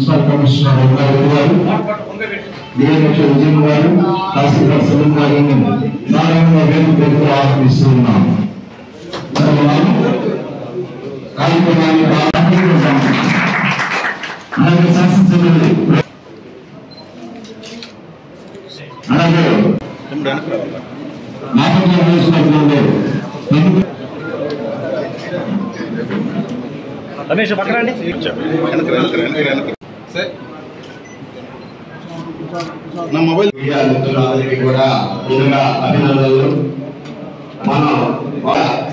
Municipal commissioner Rangareddy గారు, DMHO Vijay గారు, తహసీల్దార్ సలీం గారిని సాధారణంగా వేదికకు ఆహ్వానిస్తున్నాం. కార్యక్రమాన్ని ప్రారంభించాం. అలాగే శాసనసభ్యులు అలాగే నాటకం వేసినటువంటి రమేష్ పక్కన అండి నా మొబైల్ మీడియా మిత్రులందరికీ కూడా ముందుగా అభినందనలు. మనం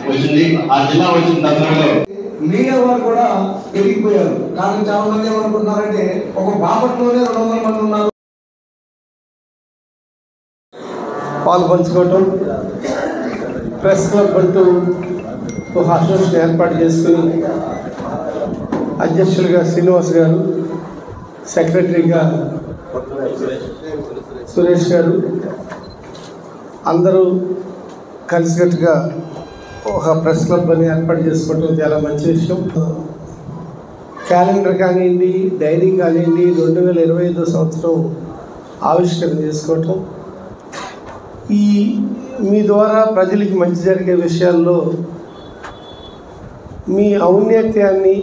వచ్చింది ఆ జిల్లా వచ్చిన తరుణంలో మీడియా వారు కూడా ఎదిగిపోయారు. కానీ చాలా మంది ఏమనుకుంటున్నారంటే ఒక బాపట్లోనే 200 మంది ఉన్నారు. పాలు పంచుకోవటం, ప్రెస్ క్లబ్ అంటూ ఒక అసోసియేషన్ ఏర్పాటు చేసుకుని అధ్యక్షులుగా శ్రీనివాస్ గారు, సెక్రటరీగా సురేష్ గారు అందరూ కలిసికట్టుగా ఒక ప్రెస్ క్లబ్ అని ఏర్పాటు చేసుకోవటం చాలా మంచి విషయం. క్యాలెండర్ కానివ్వండి, డైరీ కానివ్వండి, 2025 సంవత్సరం ఆవిష్కరణ చేసుకోవటం, ఈ మీ ద్వారా ప్రజలకి మంచి జరిగే విషయాల్లో మీ ఔన్నత్యాన్ని,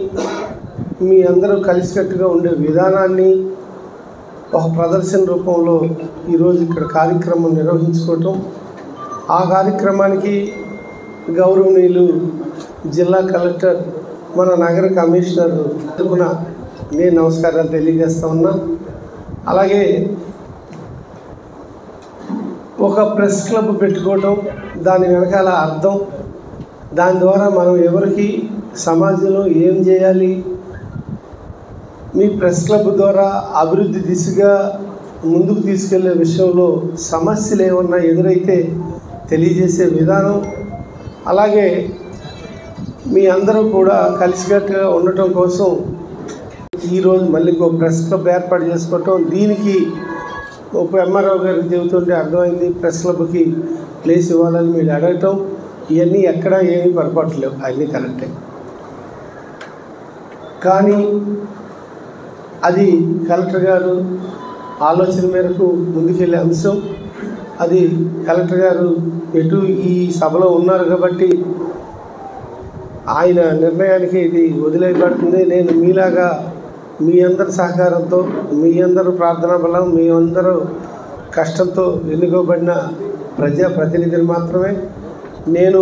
మీ అందరూ కలిసికట్టుగా ఉండే విధానాన్ని ఒక ప్రదర్శన రూపంలో ఈరోజు ఇక్కడ కార్యక్రమం నిర్వహించుకోవటం, ఆ కార్యక్రమానికి గౌరవనీయులు జిల్లా కలెక్టర్, మన నగర కమిషనర్ తరపున నేను నమస్కారాలు తెలియజేస్తా ఉన్నా. అలాగే ఒక ప్రెస్ క్లబ్ పెట్టుకోవటం, దాని వెనకాల అర్థం, దాని ద్వారా మనం ఎవరికి సమాజంలో ఏం చేయాలి, మీ ప్రెస్ క్లబ్ ద్వారా అభివృద్ధి దిశగా ముందుకు తీసుకెళ్లే విషయంలో సమస్యలు ఏమన్నా ఎదురైతే తెలియజేసే విధానం, అలాగే మీ అందరూ కూడా కలిసికట్టుగా ఉండటం కోసం ఈరోజు మళ్ళీ ఒక ప్రెస్ క్లబ్ ఏర్పాటు చేసుకోవటం, దీనికి ఒక ఎంఆర్ఓ గారికి చెబుతుంటే అర్థమైంది, ప్రెస్ క్లబ్కి ప్లేస్ ఇవ్వాలని మీరు అడగటం, ఇవన్నీ ఎక్కడ ఏమీ పొరపాట్లేవు, అన్నీ కరెక్టే. కానీ అది కలెక్టర్ గారు ఆలోచన మేరకు ముందుకెళ్ళే అంశం. అది కలెక్టర్ గారు ఎటు ఈ సభలో ఉన్నారు కాబట్టి ఆయన నిర్ణయానికి ఇది వదిలేయబడుతుంది. నేను మీలాగా మీ అందరి సహకారంతో, మీ అందరూ ప్రార్థనా బలం, మీ అందరూ కష్టంతో ఎన్నుకోబడిన ప్రజాప్రతినిధిని మాత్రమే. నేను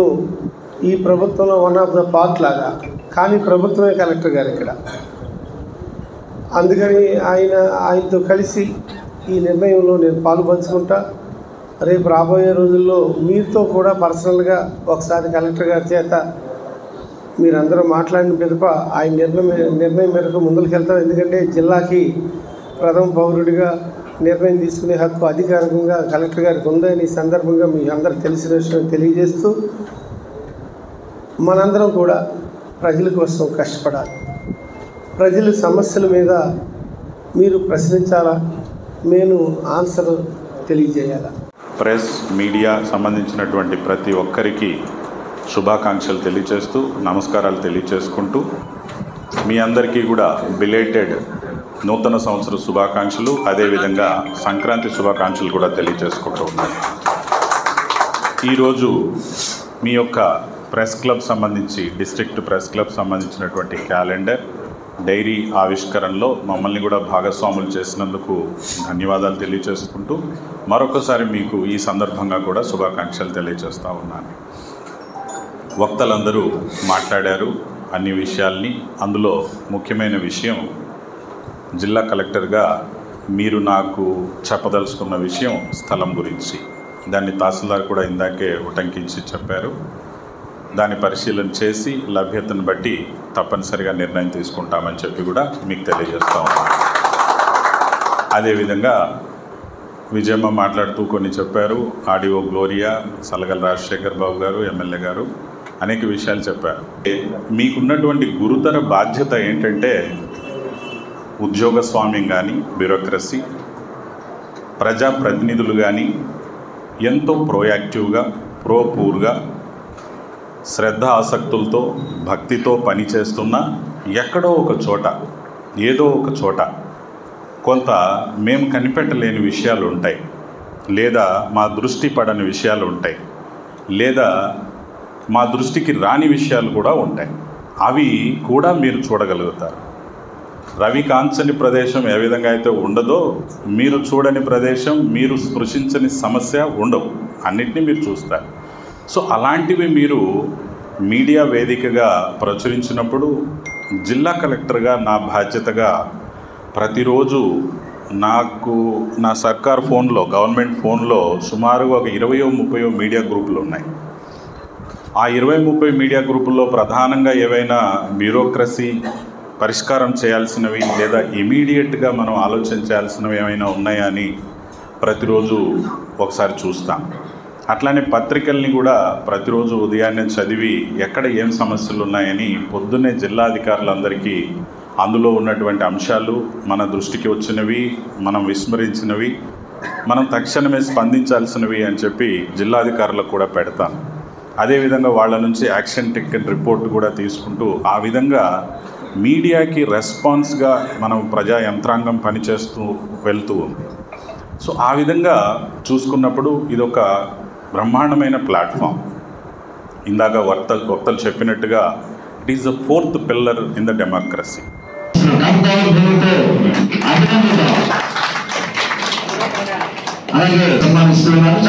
ఈ ప్రభుత్వంలో వన్ ఆఫ్ ద పార్ట్ లాగా, కానీ ప్రభుత్వమే కలెక్టర్ గారు ఇక్కడ. అందుకని ఆయనతో కలిసి ఈ నిర్ణయంలో నేను పాలు పంచుకుంటా. రేపు రాబోయే రోజుల్లో మీతో కూడా పర్సనల్గా ఒకసారి కలెక్టర్ గారి చేత మీరందరూ మాట్లాడిన పిదప ఆయన నిర్ణయం మేరకు ముందుకెళ్తాం. ఎందుకంటే జిల్లాకి ప్రథమ పౌరుడిగా నిర్ణయం తీసుకునే హక్కు అధికారికంగా కలెక్టర్ గారికి ఉందని ఈ సందర్భంగా మీ అందరికి తెలిసిన విషయం తెలియజేస్తూ, మనందరం కూడా ప్రజల కోసం కష్టపడాలి. ప్రజల సమస్యల మీద మీరు ప్రశ్నించాలా, నేను ఆన్సర్ తెలియజేయాలా. ప్రెస్ మీడియా సంబంధించినటువంటి ప్రతి ఒక్కరికి శుభాకాంక్షలు తెలియజేస్తూ, నమస్కారాలు తెలియజేసుకుంటూ, మీ అందరికీ కూడా బిలేటెడ్ నూతన సంవత్సర శుభాకాంక్షలు, అదేవిధంగా సంక్రాంతి శుభాకాంక్షలు కూడా తెలియజేసుకుంటూ ఉన్నాను. ఈరోజు మీ యొక్క ప్రెస్ క్లబ్ సంబంధించి, డిస్ట్రిక్ట్ ప్రెస్ క్లబ్ సంబంధించినటువంటి క్యాలెండర్, డైరీ ఆవిష్కరణలో మమ్మల్ని కూడా భాగస్వాములు చేసినందుకు ధన్యవాదాలు తెలియజేసుకుంటూ, మరొకసారి మీకు ఈ సందర్భంగా కూడా శుభాకాంక్షలు తెలియజేస్తూ ఉన్నాను. వక్తలందరూ మాట్లాడారు అన్ని విషయాల్ని. అందులో ముఖ్యమైన విషయం, జిల్లా కలెక్టర్గా మీరు నాకు చెప్పదలుచుకున్న విషయం స్థలం గురించి. దాన్ని తహసీల్దార్ కూడా ఇందాకే ఉటంకించి చెప్పారు. దాన్ని పరిశీలన చేసి లభ్యతను బట్టి తప్పనిసరిగా నిర్ణయం తీసుకుంటామని చెప్పి కూడా మీకు తెలియజేస్తూ ఉన్నాను. అదేవిధంగా విజయమ్మ మాట్లాడుతూ కొన్ని చెప్పారు. ఆర్డీఓ గ్లోరియా, సలగల రాజశేఖర్ బాబు గారు, ఎమ్మెల్యే గారు అనేక విషయాలు చెప్పారు. మీకున్నటువంటి గురుతర బాధ్యత ఏంటంటే, ఉద్యోగస్వామ్యం కానీ, బ్యూరోక్రసీ, ప్రజాప్రతినిధులు కానీ ఎంతో ప్రోయాక్టివ్గా, పూర్గా, శ్రద్ధ ఆసక్తులతో, భక్తితో పనిచేస్తున్నా ఎక్కడో ఒక చోట, ఏదో ఒక చోట కొంత మేము కనిపెట్టలేని విషయాలు ఉంటాయి, లేదా మా దృష్టి పడని విషయాలు ఉంటాయి, లేదా మా దృష్టికి రాని విషయాలు కూడా ఉంటాయి. అవి కూడా మీరు చూడగలుగుతారు. రవి కాంచని ప్రదేశం ఏ విధంగా అయితే ఉండదో, మీరు చూడని ప్రదేశం, మీరు స్పృశించని సమస్య ఉండవు. అన్నిటినీ మీరు చూస్తారు. సో అలాంటివి మీరు మీడియా వేదికగా ప్రచురించినప్పుడు జిల్లా కలెక్టర్గా నా బాధ్యతగా ప్రతిరోజు నాకు నా సర్కార్ ఫోన్లో, గవర్నమెంట్ ఫోన్లో సుమారుగా ఒక 20-30 మీడియా గ్రూపులు ఉన్నాయి. ఆ 20-30 మీడియా గ్రూపుల్లో ప్రధానంగా ఏవైనా బ్యూరోక్రసీ పరిష్కారం చేయాల్సినవి లేదా ఇమీడియట్గా మనం ఆలోచించాల్సినవి ఏమైనా ఉన్నాయా అని ప్రతిరోజు ఒకసారి చూస్తాం. అట్లానే పత్రికల్ని కూడా ప్రతిరోజు ఉదయాన్నే చదివి ఎక్కడ ఏం సమస్యలు ఉన్నాయని పొద్దున్నే జిల్లా అధికారులందరికీ అందులో ఉన్నటువంటి అంశాలు, మన దృష్టికి వచ్చినవి, మనం విస్మరించినవి, మనం తక్షణమే స్పందించాల్సినవి అని చెప్పి జిల్లాధికారులకు కూడా పెడతాను. అదేవిధంగా వాళ్ళ నుంచి యాక్షన్ టేకెన్ రిపోర్ట్ కూడా తీసుకుంటూ ఆ విధంగా మీడియాకి రెస్పాన్స్గా మనం ప్రజా యంత్రాంగం పనిచేస్తూ వెళ్తూ ఉంది. సో ఆ విధంగా చూసుకున్నప్పుడు ఇదొక బ్రహ్మాండమైన ప్లాట్ఫామ్. ఇందాక వక్తలు చెప్పినట్టుగా it is the 4th pillar in the democracy. అలాగే సన్మానిస్తున్నారు.